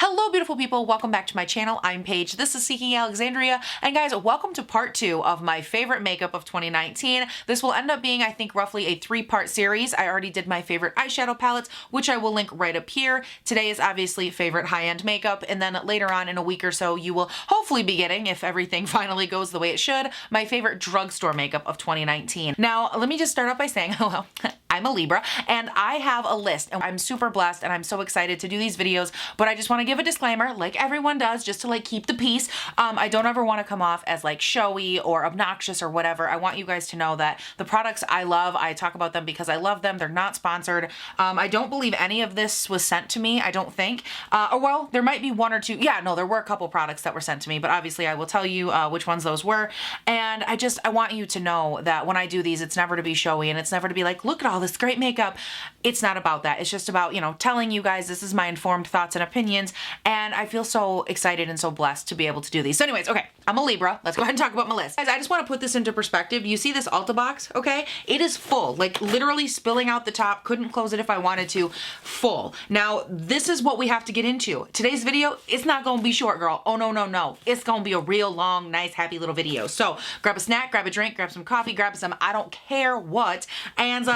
Hello beautiful people, welcome back to my channel. I'm Paige, this is Seeking Alexandria, and guys, welcome to part 2 of my favorite makeup of 2019. This will end up being, I think, roughly a 3-part series. I already did my favorite eyeshadow palettes, which I will link right up here. Today is obviously favorite high-end makeup, and then later on in a week or so, you will hopefully be getting, if everything finally goes the way it should, my favorite drugstore makeup of 2019. Now, let me just start off by saying, hello. I'm a Libra and I have a list and I'm super blessed and I'm so excited to do these videos, but I just want to give a disclaimer like everyone does just to like keep the peace. I don't ever want to come off as like showy or obnoxious or whatever. I want you guys to know that the products I love, I talk about them because I love them. They're not sponsored. I don't believe any of this was sent to me. I don't think. Or well, there might be one or two. Yeah, no, there were a couple products that were sent to me, but obviously I will tell you which ones those were. And I want you to know that when I do these, it's never to be showy and it's never to be like, look at all this great makeup. It's not about that. It's just about, you know, telling you guys this is my informed thoughts and opinions. And I feel so excited and so blessed to be able to do these. So anyways, okay, I'm a Libra. Let's go ahead and talk about my list. Guys, I just want to put this into perspective. You see this Ulta box, okay? It is full, like literally spilling out the top. Couldn't close it if I wanted to. Full. Now, this is what we have to get into. Today's video, it's not going to be short, girl. Oh, no, no, no. It's going to be a real long, nice, happy little video. So grab a snack, grab a drink, grab some coffee, grab some, I don't care what, and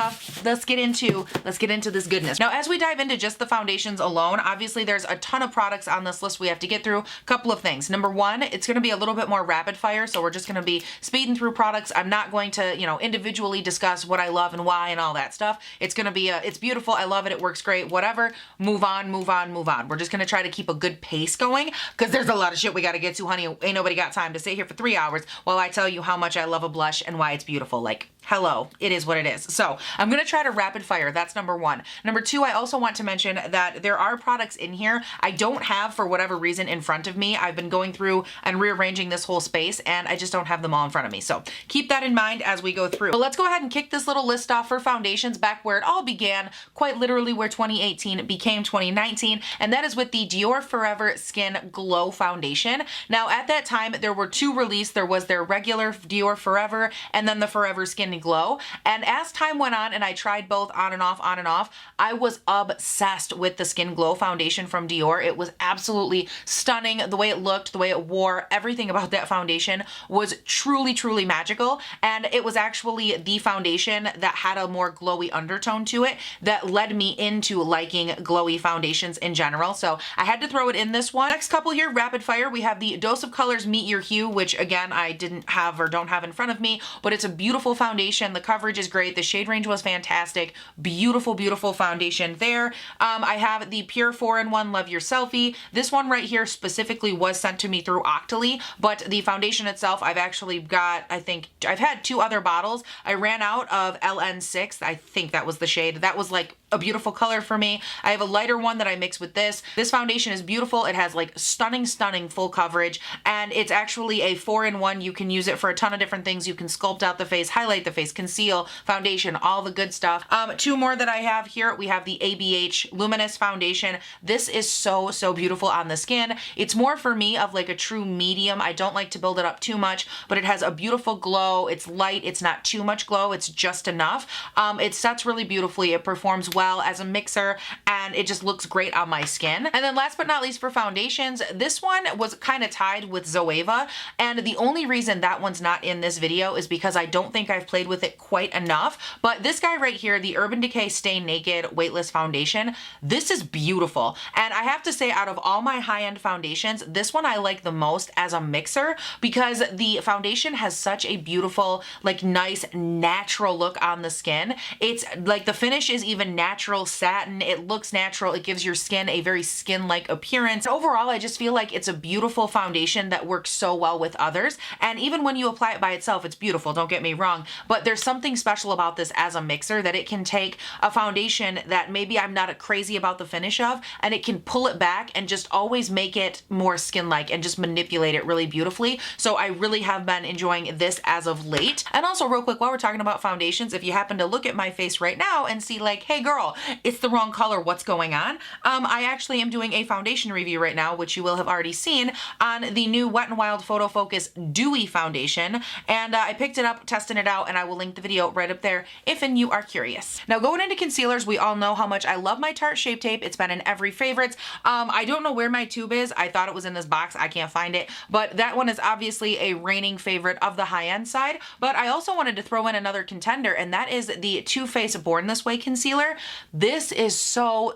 let's get into this goodness. Now, as we dive into just the foundations alone, obviously there's a ton of products on this list we have to get through. Couple of things. Number one, it's going to be a little bit more rapid fire, so we're just going to be speeding through products. I'm not going to, you know, individually discuss what I love and why and all that stuff. It's going to be it's beautiful. I love it. It works great. Whatever. Move on, move on, move on. We're just going to try to keep a good pace going because there's a lot of shit we got to get to, honey. Ain't nobody got time to sit here for 3 hours while I tell you how much I love a blush and why it's beautiful. Like, hello, it is what it is. So I'm going to try to rapid fire. That's number one. Number two, I also want to mention that there are products in here I don't have for whatever reason in front of me. I've been going through and rearranging this whole space and I just don't have them all in front of me. So keep that in mind as we go through. But let's go ahead and kick this little list off for foundations back where it all began, quite literally where 2018 became 2019. And that is with the Dior Forever Skin Glow Foundation. Now at that time, there were two released. There was their regular Dior Forever and then the Forever Skin Glow. And as time went on and I tried both on and off, I was obsessed with the Skin Glow foundation from Dior. It was absolutely stunning. The way it looked, the way it wore, everything about that foundation was truly, truly magical. And it was actually the foundation that had a more glowy undertone to it that led me into liking glowy foundations in general. So I had to throw it in this one. Next couple here, rapid fire. We have the Dose of Colors Meet Your Hue, which again, I didn't have or don't have in front of me, but it's a beautiful foundation. The coverage is great. The shade range was fantastic. Beautiful, beautiful foundation there. I have the Pure 4-in-1 Love Your Selfie. This one right here specifically was sent to me through Octoly, but the foundation itself, I've actually got, I think, I've had 2 other bottles. I ran out of LN6. I think that was the shade. That was like a beautiful color for me. I have a lighter one that I mix with this. This foundation is beautiful. It has like stunning full coverage, and it's actually a 4-in-1. You can use it for a ton of different things. You can sculpt out the face, highlight the face, conceal, foundation, all the good stuff. 2 more that I have here. We have the ABH Luminous Foundation. This is so, so beautiful on the skin. It's more for me of like a true medium. I don't like to build it up too much, but it has a beautiful glow. It's light. It's not too much glow. It's just enough. It sets really beautifully. It performs well as a mixer and it just looks great on my skin. And then last but not least for foundations, this one was kind of tied with Zoeva, and the only reason that one's not in this video is because I don't think I've played with it quite enough. But this guy right here, the Urban Decay Stay Naked Weightless Foundation, this is beautiful. And I have to say, out of all my high-end foundations, this one I like the most as a mixer because the foundation has such a beautiful, like nice natural look on the skin. It's like the finish is even natural satin. It looks natural. It gives your skin a very skin-like appearance. Overall, I just feel like it's a beautiful foundation that works so well with others. And even when you apply it by itself, it's beautiful. Don't get me wrong. But there's something special about this as a mixer that it can take a foundation that maybe I'm not crazy about the finish of, and it can pull it back and just always make it more skin-like and just manipulate it really beautifully. So I really have been enjoying this as of late. And also real quick, while we're talking about foundations, if you happen to look at my face right now and see like, hey girl, girl, it's the wrong color. What's going on? I actually am doing a foundation review right now, which you will have already seen, on the new Wet n Wild Photo Focus Dewy foundation. And I picked it up, testing it out, and I will link the video right up there if and you are curious. Now going into concealers, we all know how much I love my Tarte Shape Tape. It's been in every favorites. I don't know where my tube is. I thought it was in this box. I can't find it, but that one is obviously a reigning favorite of the high-end side. But I also wanted to throw in another contender, and that is the Too Faced Born This Way concealer. This is so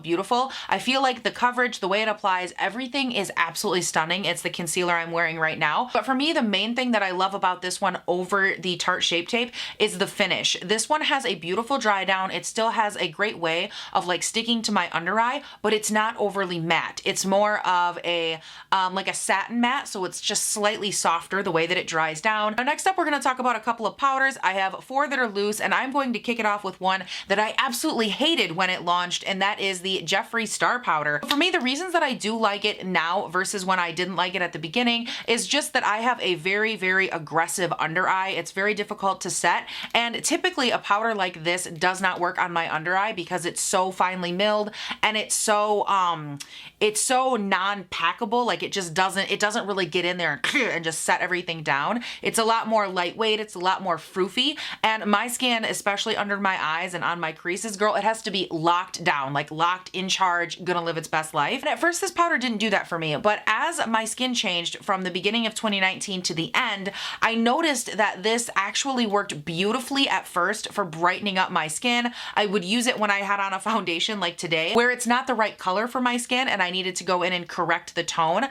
beautiful. I feel like the coverage, the way it applies, everything is absolutely stunning. It's the concealer I'm wearing right now. But for me, the main thing that I love about this one over the Tarte Shape Tape is the finish. This one has a beautiful dry down. It still has a great way of like sticking to my under eye, but it's not overly matte. It's more of a like a satin matte, so it's just slightly softer the way that it dries down. Now next up, we're going to talk about a couple of powders. I have 4 that are loose, and I'm going to kick it off with one that I absolutely hated when it launched, and that is the Jeffree Star powder. For me, the reasons that I do like it now versus when I didn't like it at the beginning is just that I have a very aggressive under eye. It's very difficult to set, and typically a powder like this does not work on my under eye because it's so finely milled and it's so non-packable. Like it doesn't really get in there and just set everything down. It's a lot more lightweight. It's a lot more froofy, and my skin, especially under my eyes and on my creases, girl, it has to be locked down, like locked in charge, gonna live its best life. And at first this powder didn't do that for me, but as my skin changed from the beginning of 2019 to the end, I noticed that this actually worked beautifully at first for brightening up my skin. I would use it when I had on a foundation like today, where it's not the right color for my skin and I needed to go in and correct the tone,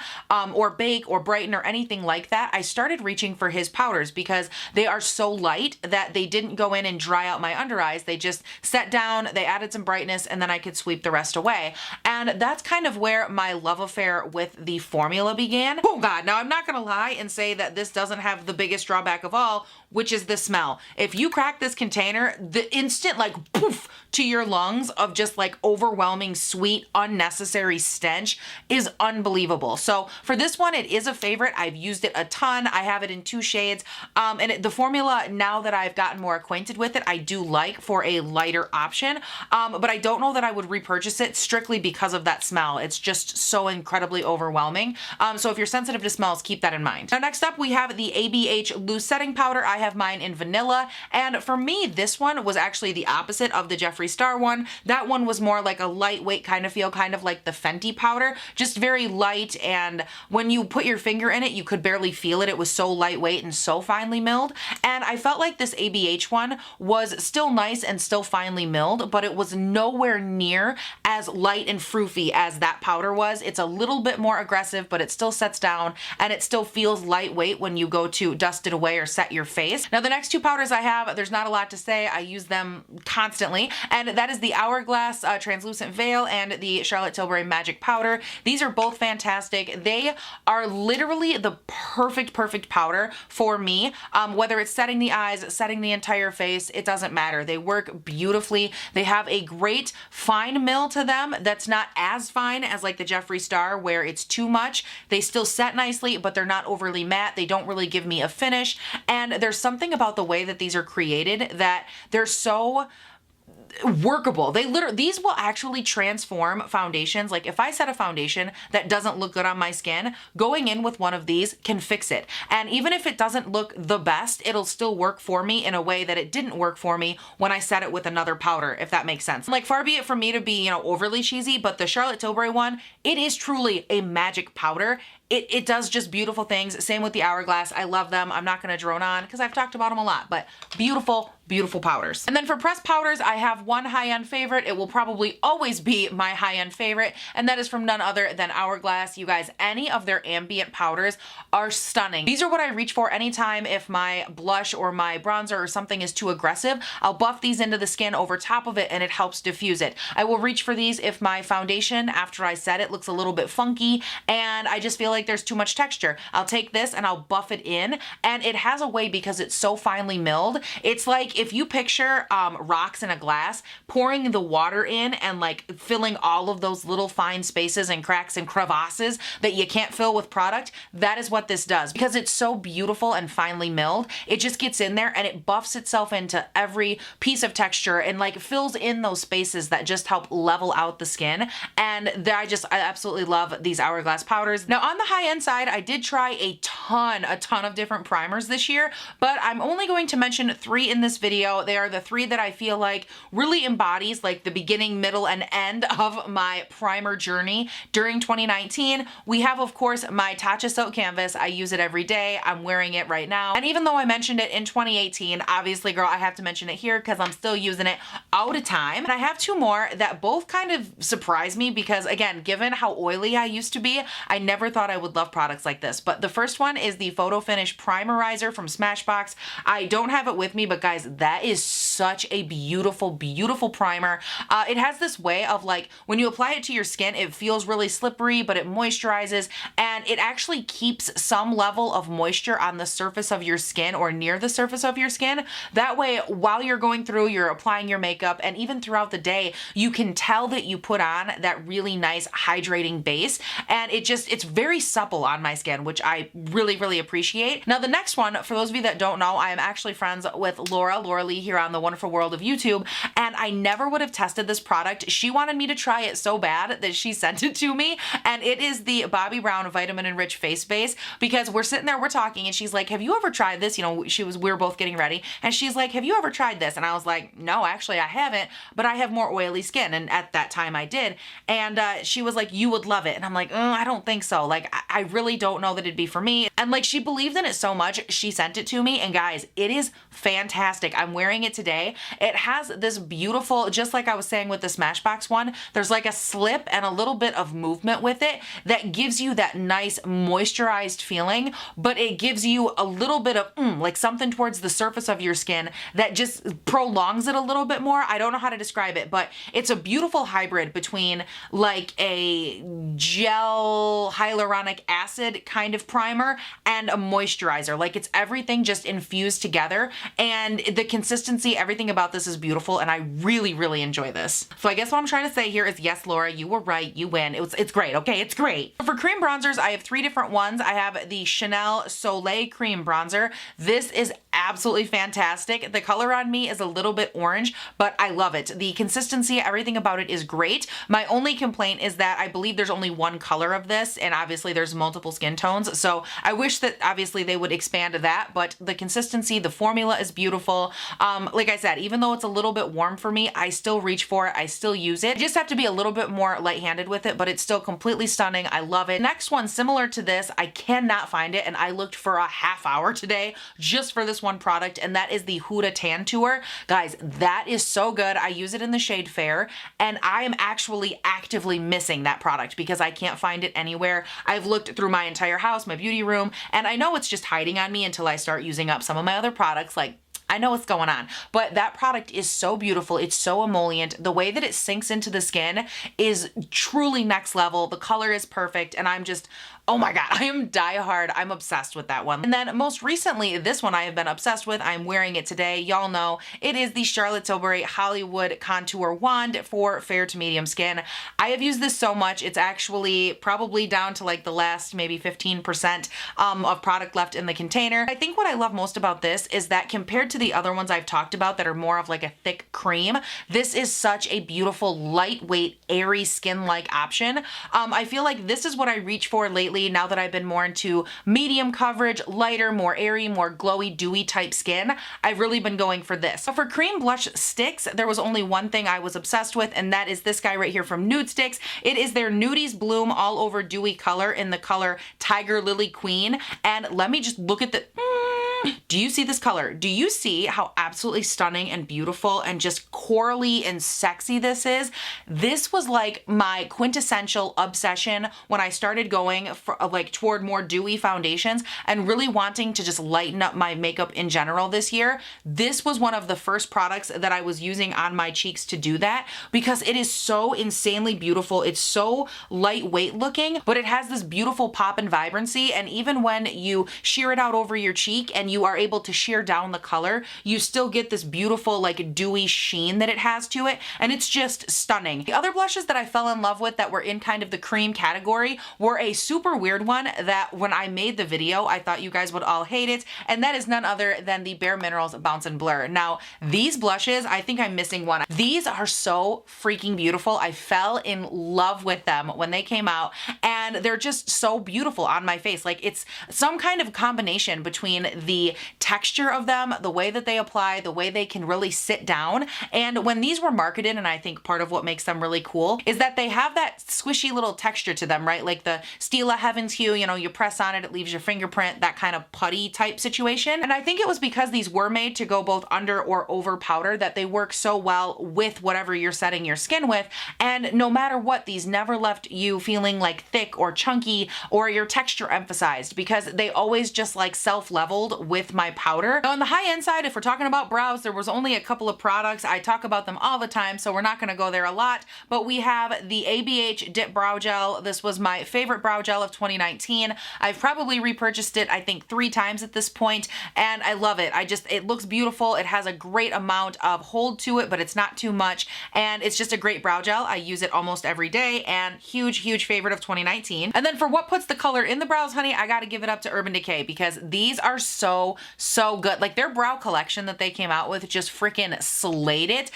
or bake or brighten or anything like that. I started reaching for his powders because they are so light that they didn't go in and dry out my under eyes. They just set down, they added some brightness, and then I could sweep the rest away. And that's kind of where my love affair with the formula began. Oh God, now I'm not gonna lie and say that this doesn't have the biggest drawback of all, which is the smell. If you crack this container, the instant like poof to your lungs of just like overwhelming, sweet, unnecessary stench is unbelievable. So for this one, it is a favorite. I've used it a ton. I have it in 2 shades. The formula, now that I've gotten more acquainted with it, I do like for a lighter option. But I don't know that I would repurchase it strictly because of that smell. It's just so incredibly overwhelming. So if you're sensitive to smells, keep that in mind. Now next up, we have the ABH Loose Setting Powder. I have mine in vanilla, and for me, this one was actually the opposite of the Jeffree Star one. That one was more like a lightweight kind of feel, kind of like the Fenty powder, just very light, and when you put your finger in it, you could barely feel it. It was so lightweight and so finely milled, and I felt like this ABH one was still nice and still finely milled, but it was nowhere near as light and froofy as that powder was. It's a little bit more aggressive, but it still sets down, and it still feels lightweight when you go to dust it away or set your face. Now the next 2 powders I have, there's not a lot to say. I use them constantly, and that is the Hourglass Translucent Veil and the Charlotte Tilbury Magic Powder. These are both fantastic. They are literally the perfect powder for me. Whether it's setting the eyes, setting the entire face, it doesn't matter. They work beautifully. They have a great fine mill to them that's not as fine as like the Jeffree Star where it's too much. They still set nicely, but they're not overly matte. They don't really give me a finish, and there's something about the way that these are created that they're so workable. These will actually transform foundations. Like if I set a foundation that doesn't look good on my skin, going in with one of these can fix it. And even if it doesn't look the best, it'll still work for me in a way that it didn't work for me when I set it with another powder, if that makes sense. Like far be it from me to be, overly cheesy, but the Charlotte Tilbury one, it is truly a magic powder. It does just beautiful things. Same with the Hourglass. I love them. I'm not going to drone on because I've talked about them a lot, but beautiful powders. And then for pressed powders, I have one high-end favorite. It will probably always be my high-end favorite, and that is from none other than Hourglass. You guys, any of their ambient powders are stunning. These are what I reach for anytime if my blush or my bronzer or something is too aggressive. I'll buff these into the skin over top of it, and it helps diffuse it. I will reach for these if my foundation, after I set it, looks a little bit funky, and I just feel like there's too much texture. I'll take this and I'll buff it in, and it has a way, because it's so finely milled, it's like like if you picture rocks in a glass, pouring the water in and like filling all of those little fine spaces and cracks and crevasses that you can't fill with product, that is what this does. Because it's so beautiful and finely milled, it just gets in there and it buffs itself into every piece of texture and like fills in those spaces that just help level out the skin. And I absolutely love these Hourglass powders. Now on the high end side, I did try a ton of different primers this year, but I'm only going to mention 3 in this video. They are the 3 that I feel like really embodies like the beginning, middle, and end of my primer journey during 2019. We have, of course, my TATCHA Silk Canvas. I use it every day. I'm wearing it right now. And even though I mentioned it in 2018, obviously, girl, I have to mention it here because I'm still using it all the time. And I have 2 more that both kind of surprise me because, again, given how oily I used to be, I never thought I would love products like this. But the first one is the PHOTOFINISH Primerizer from SMASHBOX. I don't have it with me, but guys, that is such a beautiful, beautiful primer. It has this way of like, when you apply it to your skin, it feels really slippery, but it moisturizes and it actually keeps some level of moisture on the surface of your skin or near the surface of your skin. That way, while you're going through, you're applying your makeup and even throughout the day, you can tell that you put on that really nice hydrating base. And it's very supple on my skin, which I really, really appreciate. Now, the next one, for those of you that don't know, I am actually friends with Laura Lee here on the Wonderful World of YouTube, and I never would have tested this product. She wanted me to try it so bad that she sent it to me, and it is the Bobbi Brown Vitamin Enriched Face Base, because we're sitting there, we're talking, and she's like, have you ever tried this? You know, we were both getting ready, and she's like, have you ever tried this? And I was like, no, actually I haven't, but I have more oily skin, and at that time I did, and she was like, you would love it, and I'm like, I don't think so. Like, I really don't know that it'd be for me, and like, she believed in it so much, she sent it to me, and guys, it is fantastic. I'm wearing it today. It has this beautiful, just like I was saying with the Smashbox one, there's like a slip and a little bit of movement with it that gives you that nice moisturized feeling, but it gives you a little bit of like something towards the surface of your skin that just prolongs it a little bit more. I don't know how to describe it, but it's a beautiful hybrid between like a gel hyaluronic acid kind of primer and a moisturizer. Like, it's everything just infused together, and the consistency, everything about this is beautiful, and I really, really enjoy this. So I guess what I'm trying to say here is, yes, Laura, you were right. You win. It's great. Okay, it's great. For cream bronzers, I have 3 different ones. I have the Chanel Soleil Cream Bronzer. This is absolutely fantastic. The color on me is a little bit orange, but I love it. The consistency, everything about it is great. My only complaint is that I believe there's only one color of this, and obviously there's multiple skin tones. So I wish that obviously they would expand that, but the consistency, the formula is beautiful. Like I said, even though it's a little bit warm for me, I still reach for it. I still use it. I just have to be a little bit more light-handed with it, but it's still completely stunning. I love it. Next one, similar to this, I cannot find it, and I looked for a half hour today just for this one product, and that is the Huda Tan Tour. Guys, that is so good. I use it in the shade Fair, and I am actually actively missing that product because I can't find it anywhere. I've looked through my entire house, my beauty room, and I know it's just hiding on me until I start using up some of my other products. Like, I know what's going on, but that product is so beautiful. It's so emollient. The way that it sinks into the skin is truly next level. The color is perfect, and I'm just, oh my God, I am diehard. I'm obsessed with that one. And then most recently, this one I have been obsessed with. I'm wearing it today. Y'all know it is the Charlotte Tilbury Hollywood Contour Wand for fair to medium skin. I have used this so much. It's actually probably down to like the last maybe 15% of product left in the container. I think what I love most about this is that compared to the other ones I've talked about that are more of like a thick cream, this is such a beautiful, lightweight, airy skin-like option. I feel like this is what I reach for lately now that I've been more into medium coverage, lighter, more airy, more glowy, dewy type skin. I've really been going for this. So for cream blush sticks, there was only one thing I was obsessed with, and that is this guy right here from Nude Sticks. It is their Nudies Bloom All Over Dewy color in the color Tiger Lily Queen. And let me just look at the... Do you see this color? Do you see how absolutely stunning and beautiful and just corally and sexy this is? This was like my quintessential obsession when I started going for like toward more dewy foundations and really wanting to just lighten up my makeup in general this year. This was one of the first products that I was using on my cheeks to do that because it is so insanely beautiful. It's so lightweight looking, but it has this beautiful pop and vibrancy. And even when you sheer it out over your cheek and and you are able to shear down the color, you still get this beautiful like dewy sheen that it has to it, and it's just stunning. The other blushes that I fell in love with that were in kind of the cream category were a super weird one that when I made the video, I thought you guys would all hate it, and that is none other than the Bare Minerals Bounce and Blur. Now, these blushes, I think I'm missing one. These are so freaking beautiful. I fell in love with them when they came out, and they're just so beautiful on my face. Like, it's some kind of combination between the texture of them, the way that they apply, the way they can really sit down. And when these were marketed, and I think part of what makes them really cool is that they have that squishy little texture to them, right? Like the Stila Heaven's Hue, you know, you press on it, it leaves your fingerprint, that kind of putty type situation. And I think it was because these were made to go both under or over powder that they work so well with whatever you're setting your skin with. And no matter what, these never left you feeling like thick or chunky or your texture emphasized, because they always just like self-leveled with my powder. Now on the high end side, if we're talking about brows, there was only a couple of products. I talk about them all the time, so we're not going to go there a lot, but we have the ABH Dip Brow Gel. This was my favorite brow gel of 2019. I've probably repurchased it, I think 3 times at this point, and I love it. It looks beautiful. It has a great amount of hold to it, but it's not too much, and it's just a great brow gel. I use it almost every day, and huge favorite of 2019. And then for what puts the color in the brows, honey, I gotta give it up to Urban Decay, because these are so good. Like, their brow collection that they came out with just freaking slayed it.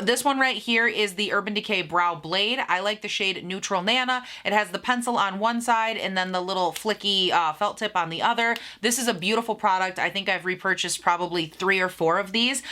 This one right here is the Urban Decay Brow Blade. I like the shade Neutral Nana. It has the pencil on one side and then the little flicky felt tip on the other. This is a beautiful product. I think I've repurchased probably 3 or 4 of these.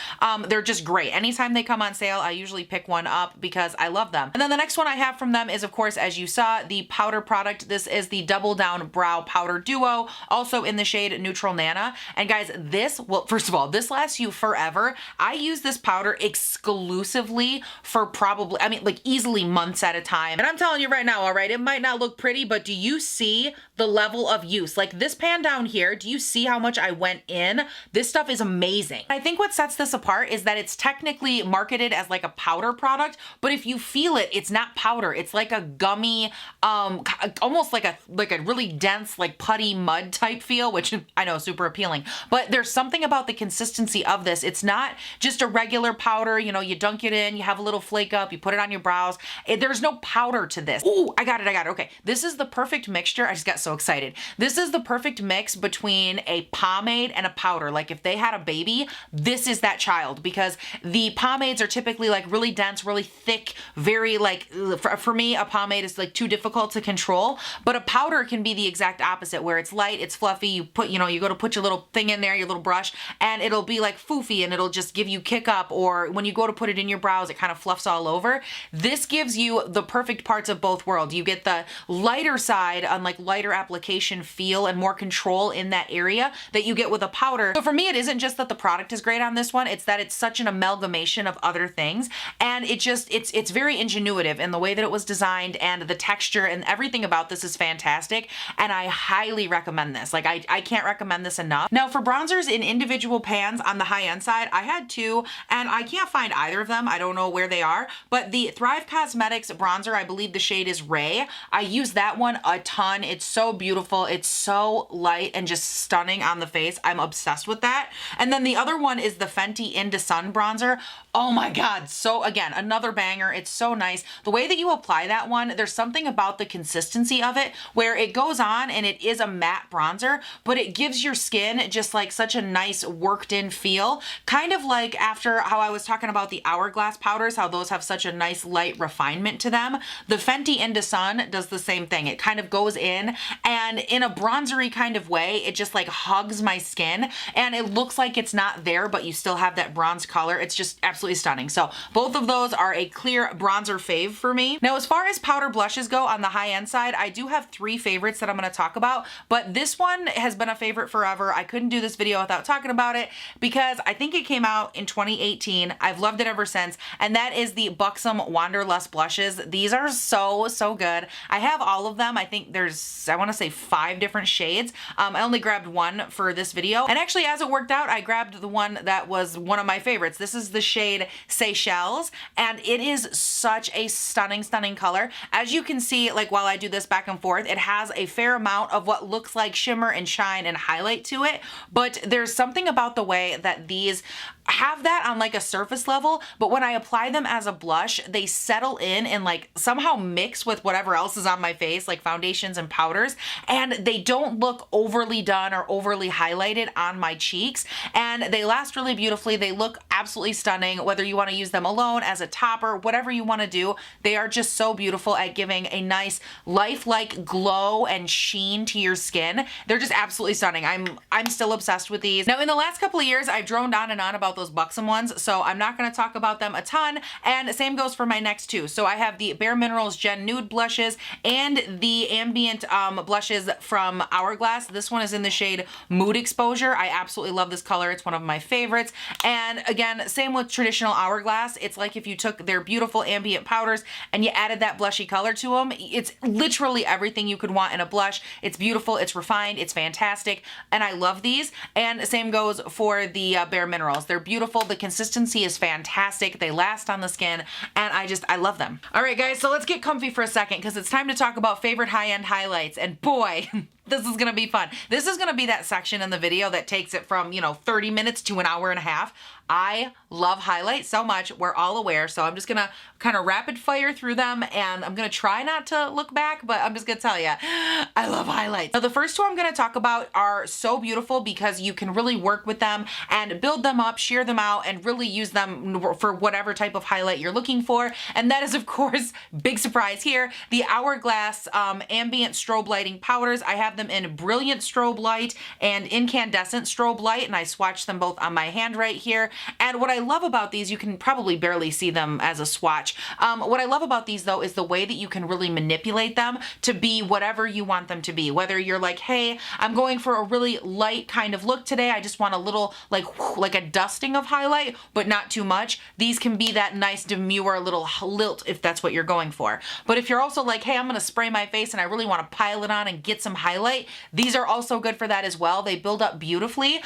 They're just great. Anytime they come on sale, I usually pick one up because I love them. And then the next one I have from them is, of course, as you saw, the powder product. This is the Double Down Brow Powder Duo, also in the shade Neutral Nana. And guys, this, well, first of all, this lasts you forever. I use this powder exclusively for probably, I mean, like easily months at a time. And I'm telling you right now, all right, it might not look pretty, but do you see the level of use? Like this pan down here, do you see how much I went in? This stuff is amazing. I think what sets this apart is that it's technically marketed as like a powder product, but if you feel it, it's not powder. It's like a gummy, almost like a really dense, like putty mud type feel, which I know is super appealing, but there's something about the consistency of this. It's not just a regular powder, you know, you dunk it in, you have a little flake up, you put it on your brows. There's no powder to this. Ooh, I got it. Okay. This is the perfect mixture. I just got so excited. This is the perfect mix between a pomade and a powder. Like if they had a baby, this is that child, because the pomades are typically like really dense, really thick, very like, for me, a pomade is like too difficult to control, but a powder can be the exact opposite, where it's light, it's fluffy, you put, you know, you go to put your little thing in there, your little brush, and it'll be like foofy and it'll just give you kick up, or when you go to put it in your brows, it kind of fluffs all over. This gives you the perfect parts of both worlds. You get the lighter side on like lighter application feel and more control in that area that you get with a powder. So for me, it isn't just that the product is great on this one, it's that it's such an amalgamation of other things, and it just, it's very ingenuitive in the way that it was designed, and the texture and everything about this is fantastic, and I highly recommend this. Like I can't recommend this enough. Now for bronzers in individual pans on the high end side, I had 2, and I can't find either of them. I don't know where they are, but the Thrive Cosmetics bronzer, I believe the shade is Ray. I use that one a ton. It's so beautiful. It's so light and just stunning on the face. I'm obsessed with that. And then the other one is the Fenty Into Sun bronzer. Oh my God. So again, another banger. It's so nice. The way that you apply that one, there's something about the consistency of it where it goes on and it is a matte bronzer, but it gives your skin just like such a nice worked in feel. Kind of like after how I was talking about the Hourglass powders, how those have such a nice light refinement to them. The Fenty Into Sun does the same thing. It kind of goes in, and in a bronzery kind of way, it just like hugs my skin, and it looks like it's not there, but you still have that bronze color. It's just absolutely stunning. So both of those are a clear bronzer fave for me. Now, as far as powder blushes go on the high end side, I do have 3 favorites that I'm going to talk about, but this one has been a favorite forever. I couldn't do this video without talking about it because I think it came out in 2018. I've loved it ever since, and that is the Buxom Wanderlust blushes. These are so good. I have all of them. I think there's, I want to say 5 different shades. I only grabbed one for this video, and actually as it worked out, I grabbed the one that was one of my favorites. This is the shade Seychelles, and it is such a stunning color. As you can see, like while I do this this back and forth. It has a fair amount of what looks like shimmer and shine and highlight to it, but there's something about the way that these have that on like a surface level, but when I apply them as a blush, they settle in and like somehow mix with whatever else is on my face, like foundations and powders, and they don't look overly done or overly highlighted on my cheeks, and they last really beautifully. They look absolutely stunning, whether you want to use them alone, as a topper, whatever you want to do. They are just so beautiful at giving a nice lifelike glow and sheen to your skin. They're just absolutely stunning. I'm still obsessed with these. Now, in the last couple of years, I've droned on and on about those buxom ones, so I'm not going to talk about them a ton, and same goes for my next two. So I have the Bare Minerals Gen Nude blushes and the ambient blushes from Hourglass. This one is in the shade Mood Exposure. I absolutely love this color. It's one of my favorites. And again, same with traditional Hourglass. It's like if you took their beautiful ambient powders and you added that blushy color to them. It's literally everything you could want in a blush. It's beautiful, it's refined, it's fantastic, and I love these. And same goes for the Bare Minerals. They're beautiful. The consistency is fantastic. They last on the skin, and I love them. All right, guys, so let's get comfy for a second because it's time to talk about favorite high-end highlights. And boy, this is gonna be fun. This is gonna be that section in the video that takes it from, 30 minutes to an hour and a half. I love highlights so much. We're all aware, so I'm just gonna kind of rapid fire through them, and I'm gonna try not to look back, but I'm just gonna tell you, I love highlights. Now, the first two I'm gonna talk about are so beautiful because you can really work with them and build them up, shear them out, and really use them for whatever type of highlight you're looking for. And that is, of course, big surprise here, the Hourglass Ambient Strobe Lighting Powders. I have them in Brilliant Strobe Light and Incandescent Strobe Light, and I swatched them both on my hand right here. And what I love about these, you can probably barely see them as a swatch. What I love about these though is the way that you can really manipulate them to be whatever you want them to be. Whether you're like, hey, I'm going for a really light kind of look today, I just want a little like a dusting of highlight, but not too much. These can be that nice demure little lilt if that's what you're going for. But if you're also like, hey, I'm gonna spray my face and I really want to pile it on and get some highlight, these are also good for that as well. They build up beautifully.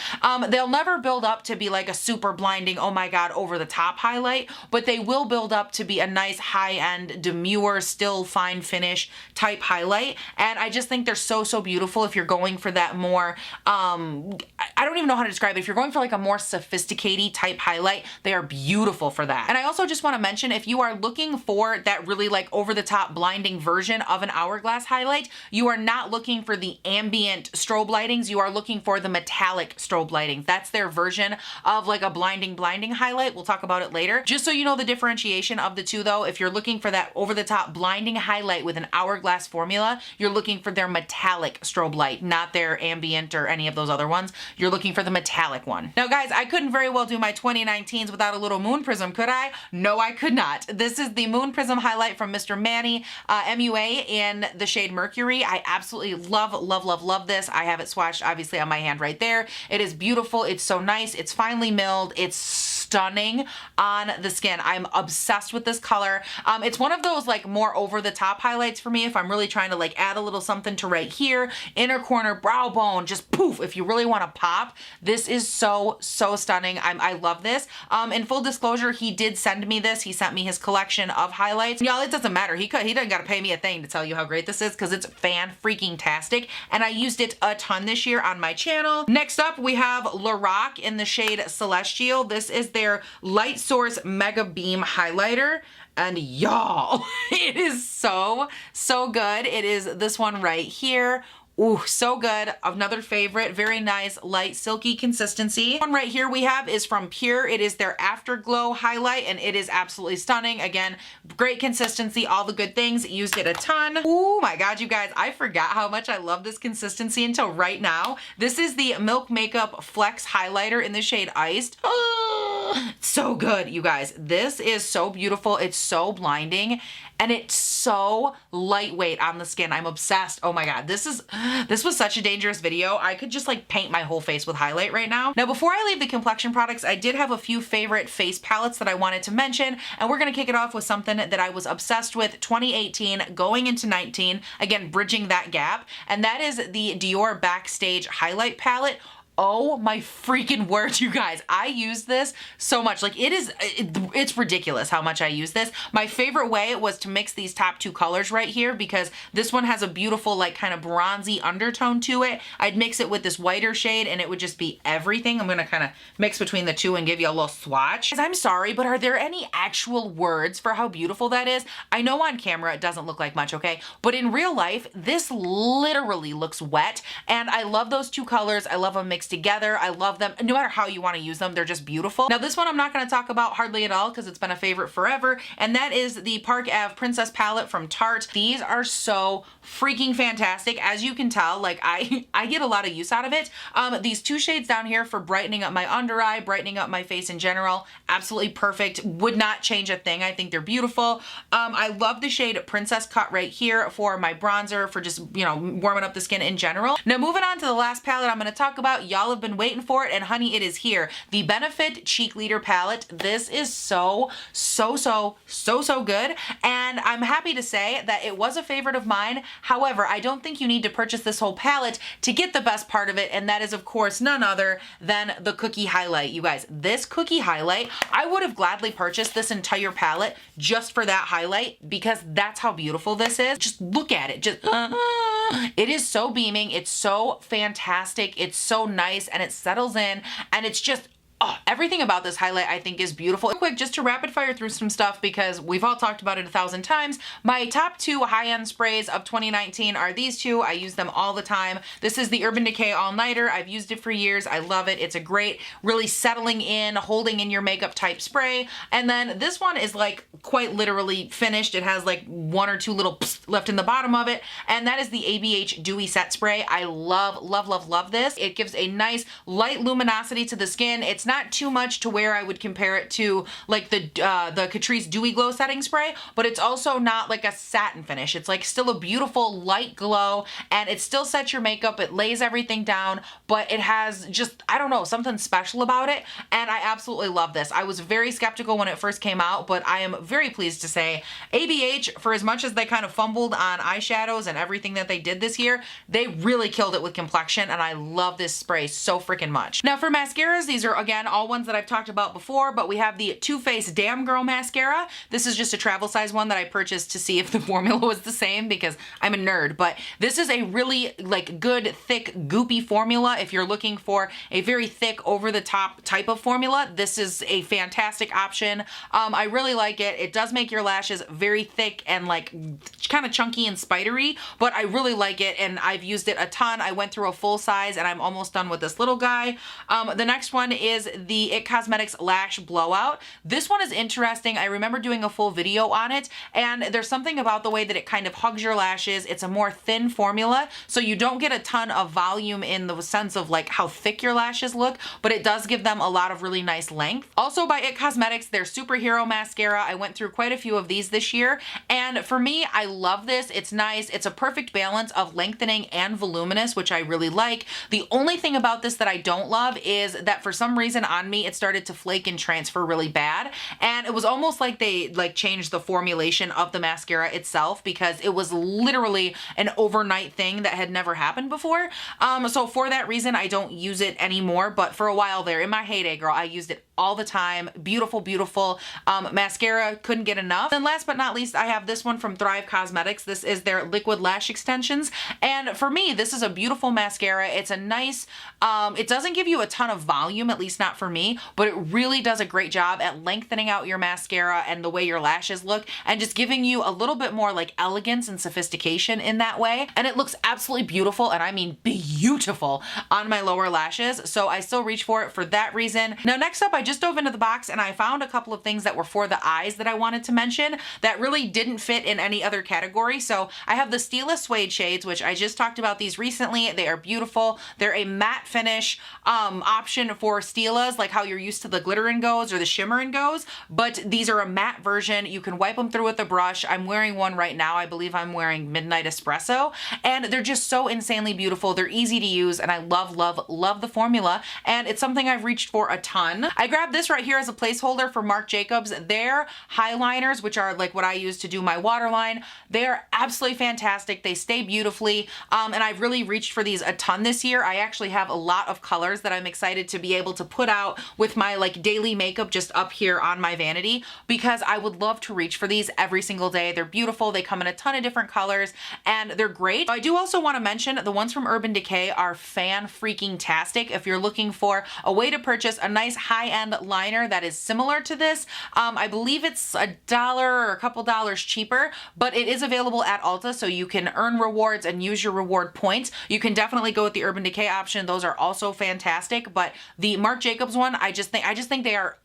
They'll never build up to be like a super blinding, oh my god, over the top highlight, but they will build up to be a nice high-end, demure, still fine finish type highlight. And I just think they're so beautiful if you're going for that more, I don't even know how to describe it. If you're going for like a more sophisticated type highlight, they are beautiful for that. And I also just want to mention, if you are looking for that really like over the top blinding version of an Hourglass highlight, you are not looking for the ambient strobe lightings, you are looking for the metallic strobe lighting. That's their version of like a blinding highlight. We'll talk about it later. Just so you know the differentiation of the two though, if you're looking for that over the top blinding highlight with an Hourglass formula, you're looking for their metallic strobe light, not their ambient or any of those other ones. You're looking for the metallic one. Now guys, I couldn't very well do my 2019s without a little Moon Prism, could I? No, I could not. This is the Moon Prism highlight from Mr. Manny, MUA, in the shade Mercury. I absolutely love this. I have it swatched obviously on my hand right there. It is beautiful. It's so nice. It's finely milled. It's stunning on the skin. I'm obsessed with this color. It's one of those like more over the top highlights for me if I'm really trying to like add a little something to right here, inner corner, brow bone, just poof, if you really want to pop. This is so stunning. I love this. In full disclosure, he did send me this. He sent me his collection of highlights. Y'all, it doesn't matter. He doesn't got to pay me a thing to tell you how great this is because it's fan-freaking-tastic, and I used it a ton this year on my channel. Next up, we have Lorac in the shade Celestial. This is their Light Source Mega Beam highlighter. And y'all, it is so good. It is this one right here. Ooh, so good. Another favorite. Very nice, light, silky consistency. One right here we have is from Pure. It is their Afterglow highlight, and it is absolutely stunning. Again, great consistency, all the good things. Used it a ton. Oh my god, you guys, I forgot how much I love this consistency until right now. This is the Milk Makeup Flex highlighter in the shade Iced. Oh, so good, you guys. This is so beautiful. It's so blinding, and it's so lightweight on the skin. I'm obsessed. Oh my god, this was such a dangerous video. I could just like paint my whole face with highlight right now. Now, before I leave the complexion products, I did have a few favorite face palettes that I wanted to mention, and we're gonna kick it off with something that I was obsessed with 2018 going into 19, again, bridging that gap, and that is the Dior Backstage highlight palette. Oh my freaking word, you guys. I use this so much. Like it's ridiculous how much I use this. My favorite way was to mix these top two colors right here because this one has a beautiful like kind of bronzy undertone to it. I'd mix it with this whiter shade and it would just be everything. I'm gonna kind of mix between the two and give you a little swatch. I'm sorry, but are there any actual words for how beautiful that is? I know on camera it doesn't look like much, okay? But in real life, this literally looks wet and I love those two colors. I love them mixed together. I love them. No matter how you want to use them, they're just beautiful. Now this one I'm not going to talk about hardly at all because it's been a favorite forever, and that is the Park Ave Princess Palette from Tarte. These are so freaking fantastic. As you can tell, like I get a lot of use out of it. These two shades down here for brightening up my under eye, brightening up my face in general, absolutely perfect. Would not change a thing. I think they're beautiful. I love the shade Princess Cut right here for my bronzer, for just, you know, warming up the skin in general. Now moving on to the last palette I'm going to talk about. Y'all have been waiting for it, and honey, it is here. The Benefit Cheek Leader palette. This is so good, and I'm happy to say that it was a favorite of mine. However, I don't think you need to purchase this whole palette to get the best part of it, and that is of course none other than the cookie highlight. You guys, this cookie highlight, I would have gladly purchased this entire palette just for that highlight because that's how beautiful this is. Just look at it. Just it is so beaming. It's so fantastic. It's so nice and it settles in and it's just everything about this highlight I think is beautiful. Real quick, just to rapid fire through some stuff because we've all talked about it 1,000 times. My top two high-end sprays of 2019 are these two. I use them all the time. This is the Urban Decay All Nighter. I've used it for years. I love it. It's a great, really settling in, holding in your makeup type spray. And then this one is like quite literally finished. It has like one or two little left in the bottom of it. And that is the ABH Dewy Set Spray. I love this. It gives a nice light luminosity to the skin. It's not too much to where I would compare it to like the Catrice Dewy Glow Setting Spray, but it's also not like a satin finish. It's like still a beautiful light glow and it still sets your makeup. It lays everything down, but it has just, I don't know, something special about it. And I absolutely love this. I was very skeptical when it first came out, but I am very pleased to say ABH, for as much as they kind of fumbled on eyeshadows and everything that they did this year, they really killed it with complexion. And I love this spray so freaking much. Now for mascaras, these are again all ones that I've talked about before, but we have the Too Faced Damn Girl mascara. This is just a travel size one that I purchased to see if the formula was the same because I'm a nerd, but this is a really like good, thick, goopy formula. If you're looking for a very thick, over the top type of formula, this is a fantastic option. I really like it. It does make your lashes very thick and like kind of chunky and spidery, but I really like it and I've used it a ton. I went through a full size and I'm almost done with this little guy. The next one is the IT Cosmetics Lash Blowout. This one is interesting. I remember doing a full video on it and there's something about the way that it kind of hugs your lashes. It's a more thin formula, so you don't get a ton of volume in the sense of like how thick your lashes look, but it does give them a lot of really nice length. Also by IT Cosmetics, their Superhero Mascara. I went through quite a few of these this year and for me, I love this. It's nice. It's a perfect balance of lengthening and voluminous, which I really like. The only thing about this that I don't love is that for some reason on me it started to flake and transfer really bad, and it was almost like they like changed the formulation of the mascara itself because it was literally an overnight thing that had never happened before. So for that reason I don't use it anymore, but for a while there in my heyday, girl, I used it all the time. Beautiful mascara, couldn't get enough. And last but not least, I have this one from Thrive Cosmetics. This is their Liquid Lash Extensions, and for me this is a beautiful mascara. It's a nice, it doesn't give you a ton of volume, at least not for me, but it really does a great job at lengthening out your mascara and the way your lashes look and just giving you a little bit more like elegance and sophistication in that way. And it looks absolutely beautiful, and I mean beautiful, on my lower lashes, so I still reach for it for that reason. Now next up, I just dove into the box and I found a couple of things that were for the eyes that I wanted to mention that really didn't fit in any other category. So I have the Stila Suede shades, which I just talked about these recently. They are beautiful. They're a matte finish option for Stilas, like how you're used to the glitter and goes or the shimmer and goes, but these are a matte version. You can wipe them through with a brush. I'm wearing one right now. I believe I'm wearing Midnight Espresso, and they're just so insanely beautiful. They're easy to use and I love the formula, and it's something I've reached for a ton. I grabbed this right here as a placeholder for Marc Jacobs. Their highliners, which are like what I use to do my waterline, they're absolutely fantastic. They stay beautifully, and I've really reached for these a ton this year. I actually have a lot of colors that I'm excited to be able to put out with my like daily makeup just up here on my vanity, because I would love to reach for these every single day. They're beautiful. They come in a ton of different colors and they're great. I do also want to mention the ones from Urban Decay are fan freaking tastic. If you're looking for a way to purchase a nice high-end liner that is similar to this, I believe it's $1 or a couple dollars cheaper, but it is available at Ulta, so you can earn rewards and use your reward points. You can definitely go with the Urban Decay option. Those are also fantastic, but the Marc Jacobs one, I just think they are,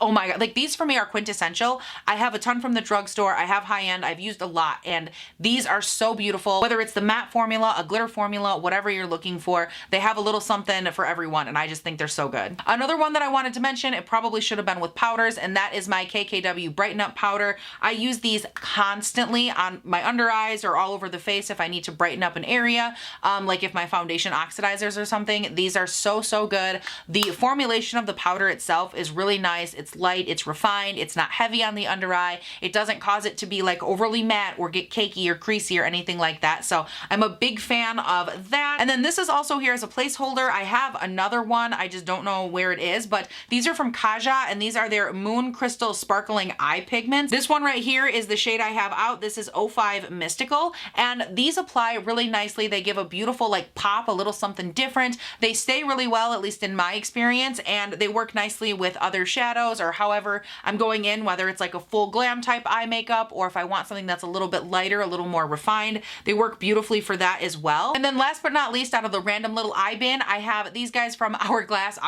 oh my god, like these for me are quintessential. I have a ton from the drugstore. I have high-end. I've used a lot, and these are so beautiful. Whether it's the matte formula, a glitter formula, whatever you're looking for, they have a little something for everyone, and I just think they're so good. Another one that I wanted to mention, it probably should have been with powders, and that is my KKW Brighten Up powder. I use these constantly on my under eyes or all over the face if I need to brighten up an area, like if my foundation oxidizes or something. These are so good. The formulation of the powder itself is really nice. It's light, it's refined, it's not heavy on the under eye. It doesn't cause it to be like overly matte or get cakey or creasy or anything like that. So I'm a big fan of that. And then this is also here as a placeholder. I have another one. I just don't know where it is, but these are from TATCHA, and these are their Moon Crystal Sparkling Eye Pigments. This one right here is the shade I have out. This is 05 Mystical, and these apply really nicely. They give a beautiful like pop, a little something different. They stay really well, at least in my experience, and they work nicely with other shadows or however I'm going in, whether it's like a full glam type eye makeup or if I want something that's a little bit lighter, a little more refined. They work beautifully for that as well. And then last but not least, out of the random little eye bin, I have these guys from Hourglass,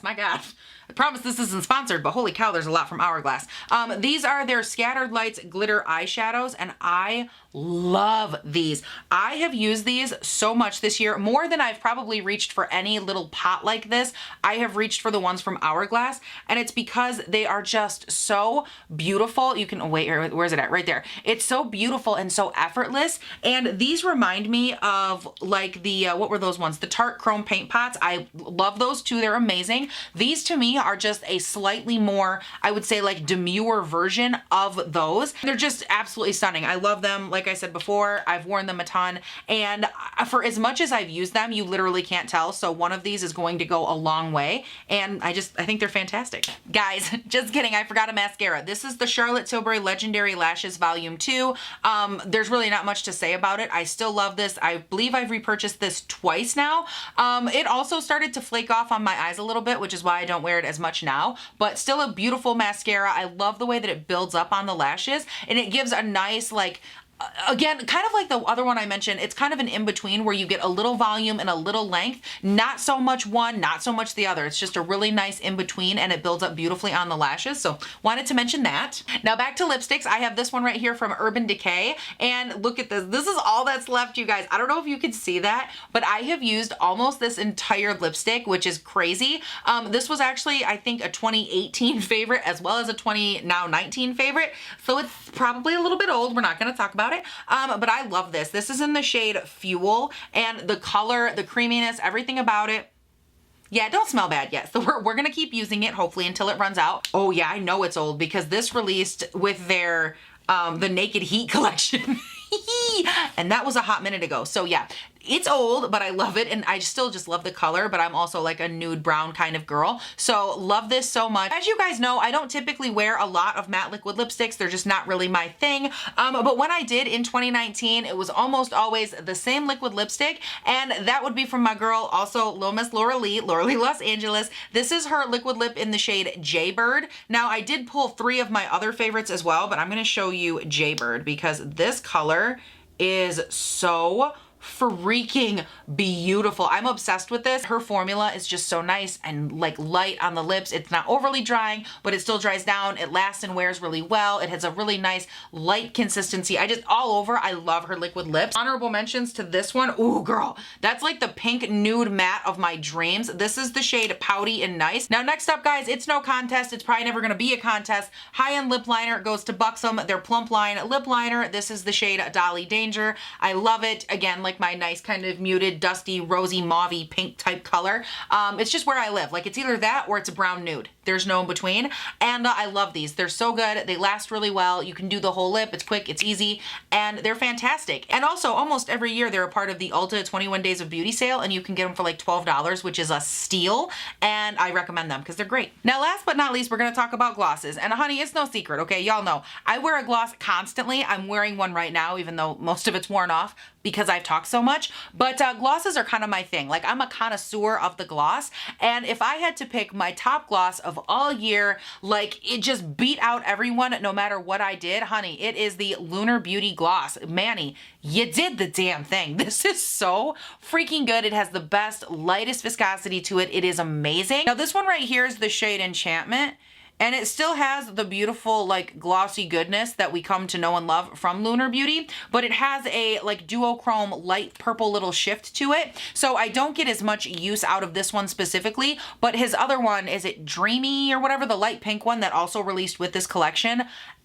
my god. I promise this isn't sponsored, but holy cow, there's a lot from Hourglass. These are their Scattered Lights Glitter Eyeshadows, and I love these. I have used these so much this year, more than I've probably reached for any little pot like this. I have reached for the ones from Hourglass, and it's because they are just so beautiful. You can, oh wait, where's it at? Right there. It's so beautiful and so effortless, and these remind me of like the, what were those ones? The Tarte Chrome Paint Pots. I love those too. They're amazing. These to me are just a slightly more, I would say, like demure version of those. They're just absolutely stunning. I love them. Like I said before, I've worn them a ton, and for as much as I've used them, you literally can't tell. So one of these is going to go a long way, and I think they're fantastic. Guys, just kidding. I forgot a mascara. This is the Charlotte Tilbury Legendary Lashes Volume 2. There's really not much to say about it. I still love this. I believe I've repurchased this twice now. It also started to flake off on my eyes a little bit, which is why I don't wear it as much now, but still a beautiful mascara. I love the way that it builds up on the lashes, and it gives a nice like, again, kind of like the other one I mentioned, it's kind of an in-between where you get a little volume and a little length, not so much one, not so much the other. It's just a really nice in-between, and it builds up beautifully on the lashes. So wanted to mention that. Now back to lipsticks. I have this one right here from Urban Decay, and look at this. This is all that's left, you guys. I don't know if you can see that, but I have used almost this entire lipstick, which is crazy. This was actually, I think, a 2018 favorite as well as a 2019 favorite. So it's probably a little bit old. We're not going to talk about it, but I love this. This is in the shade Fuel, and the color, the creaminess, everything about it, yeah, don't smell bad yet. So we're gonna keep using it hopefully until it runs out. Oh yeah, I know it's old because this released with their the Naked Heat collection. And that was a hot minute ago. So yeah, it's old, but I love it, and I still just love the color, but I'm also like a nude brown kind of girl. So love this so much. As you guys know, I don't typically wear a lot of matte liquid lipsticks. They're just not really my thing. But when I did in 2019, it was almost always the same liquid lipstick, and that would be from my girl, also Lomas Laura Lee Los Angeles. This is her liquid lip in the shade Jaybird. Now I did pull 3 of my other favorites as well, but I'm gonna show you Jaybird because this color is so freaking beautiful. I'm obsessed with this. Her formula is just so nice and like light on the lips. It's not overly drying, but it still dries down. It lasts and wears really well. It has a really nice light consistency. I just all over, I love her liquid lips. Honorable mentions to this one. Ooh, girl, that's like the pink nude matte of my dreams. This is the shade Pouty and Nice. Now next up, guys, it's no contest. It's probably never gonna be a contest. High-end lip liner goes to Buxom, their Plump Line lip liner. This is the shade Dolly Danger. I love it. Again, like my nice kind of muted, dusty, rosy, mauvey, pink type color. It's just where I live. Like it's either that or it's a brown nude. there's no in between. And I love these. They're so good. They last really well. You can do the whole lip. It's quick, it's easy, and they're fantastic. And also almost every year they're a part of the Ulta 21 Days of Beauty sale, and you can get them for like $12, which is a steal. And I recommend them because they're great. Now, last but not least, we're going to talk about glosses. And honey, it's no secret, okay? Y'all know I wear a gloss constantly. I'm wearing one right now, even though most of it's worn off because I've talked so much. But glosses are kind of my thing. Like, I'm a connoisseur of the gloss. And if I had to pick my top gloss of all year, like, it just beat out everyone no matter what I did, honey, it is the Lunar Beauty Gloss. Manny, you did the damn thing. This is so freaking good. It has the best, lightest viscosity to it. It is amazing. Now, this one right here is the shade Enchantment. And it still has the beautiful, like, glossy goodness that we come to know and love from Lunar Beauty, but it has a, like, duochrome light purple little shift to it. So I don't get as much use out of this one specifically, but his other one, is it Dreamy or whatever, the light pink one that also released with this collection?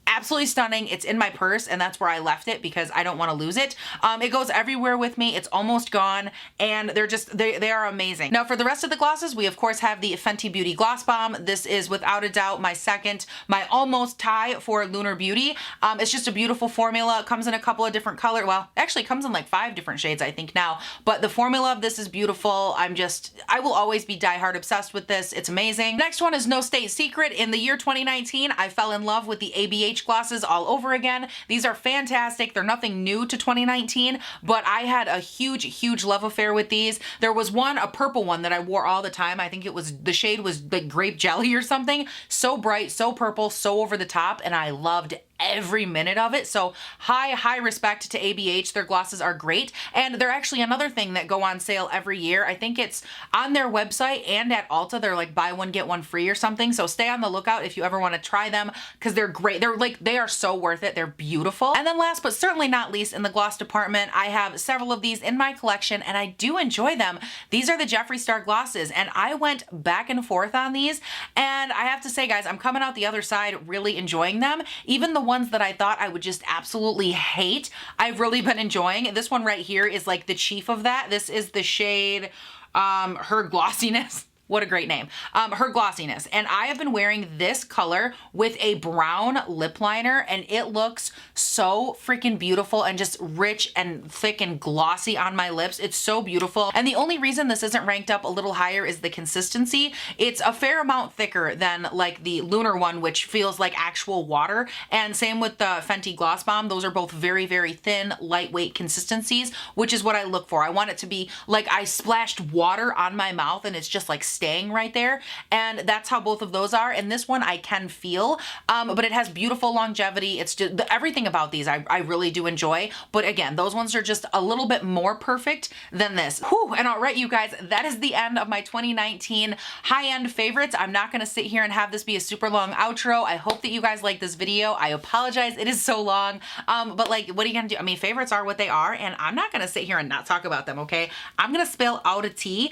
Absolutely stunning. It's in my purse, and that's where I left it because I don't want to lose it. It goes everywhere with me. It's almost gone, and they are amazing. Now, for the rest of the glosses, we of course have the Fenty Beauty Gloss Bomb. This is without a doubt my almost tie for Lunar Beauty. It's just a beautiful formula. It comes in a couple of different colors. Well, actually it comes in like 5 different shades, I think now, but the formula of this is beautiful. I will always be diehard obsessed with this. It's amazing. Next one is No State Secret. In the year 2019, I fell in love with the ABH glosses all over again. These are fantastic. They're nothing new to 2019, but I had a huge love affair with these. There was a purple one that I wore all the time. I think the shade was like grape jelly or something. So bright, so purple, so over the top, and I loved every minute of it. So high respect to ABH. Their glosses are great, and they're actually another thing that go on sale every year. I think it's on their website and at Ulta. They're like buy one get one free or something. So stay on the lookout if you ever want to try them because they're great. They are so worth it. They're beautiful. And then last but certainly not least, in the gloss department, I have several of these in my collection and I do enjoy them. These are the Jeffree Star glosses, and I went back and forth on these, and I have to say, guys, I'm coming out the other side really enjoying them. Even the ones that I thought I would just absolutely hate, I've really been enjoying. This one right here is like the chief of that. This is the shade Her Glossiness. What a great name. Her Glossiness. And I have been wearing this color with a brown lip liner, and it looks so freaking beautiful and just rich and thick and glossy on my lips. It's so beautiful. And the only reason this isn't ranked up a little higher is the consistency. It's a fair amount thicker than like the Lunar one, which feels like actual water. And same with the Fenty Gloss Bomb. Those are both very thin, lightweight consistencies, which is what I look for. I want it to be like I splashed water on my mouth and it's just like staying right there, and that's how both of those are. And this one I can feel, but it has beautiful longevity. It's just everything about these I really do enjoy, but again, those ones are just a little bit more perfect than this. Whew. And all right, you guys, that is the end of my 2019 high-end favorites. I'm not gonna sit here and have this be a super long outro. I hope that you guys like this video. I apologize, it is so long, but like, what are you gonna do? I mean, favorites are what they are, and I'm not gonna sit here and not talk about them, okay? I'm gonna spill out a tea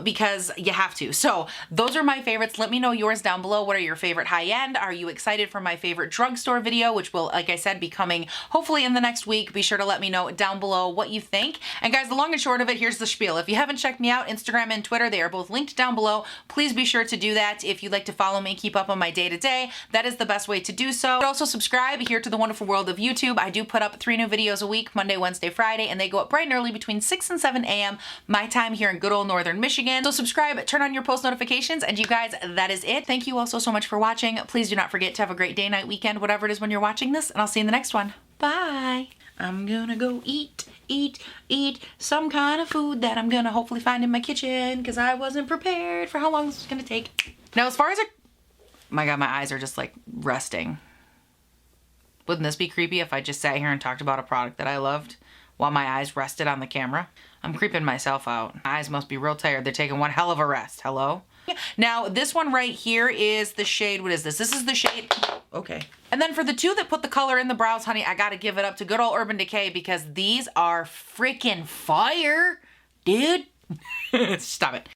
because you have to. So those are my favorites. Let me know yours down below. What are your favorite high-end? Are you excited for my favorite drugstore video, which will, like I said, be coming hopefully in the next week? Be sure to let me know down below what you think. And guys, the long and short of it, here's the spiel. If you haven't checked me out, Instagram and Twitter, they are both linked down below. Please be sure to do that. If you'd like to follow me, keep up on my day-to-day, that is the best way to do so. Also subscribe here to the wonderful world of YouTube. I do put up 3 new videos a week, Monday, Wednesday, Friday, and they go up bright and early between 6 and 7 a.m. my time here in good old Northern Michigan. So subscribe, turn on your post notifications, and you guys, that is it. Thank you all so much for watching. Please do not forget to have a great day, night, weekend, whatever it is when you're watching this, and I'll see you in the next one. Bye. I'm gonna go eat some kind of food that I'm gonna hopefully find in my kitchen because I wasn't prepared for how long this was gonna take. Now, as far as my God, my eyes are just like resting. Wouldn't this be creepy if I just sat here and talked about a product that I loved while my eyes rested on the camera? I'm creeping myself out. My eyes must be real tired. They're taking one hell of a rest. Hello? Now, this one right here is the shade, what is this? This is the shade, okay. And then for the 2 that put the color in the brows, honey, I gotta give it up to good old Urban Decay because these are freaking fire, dude. Stop it.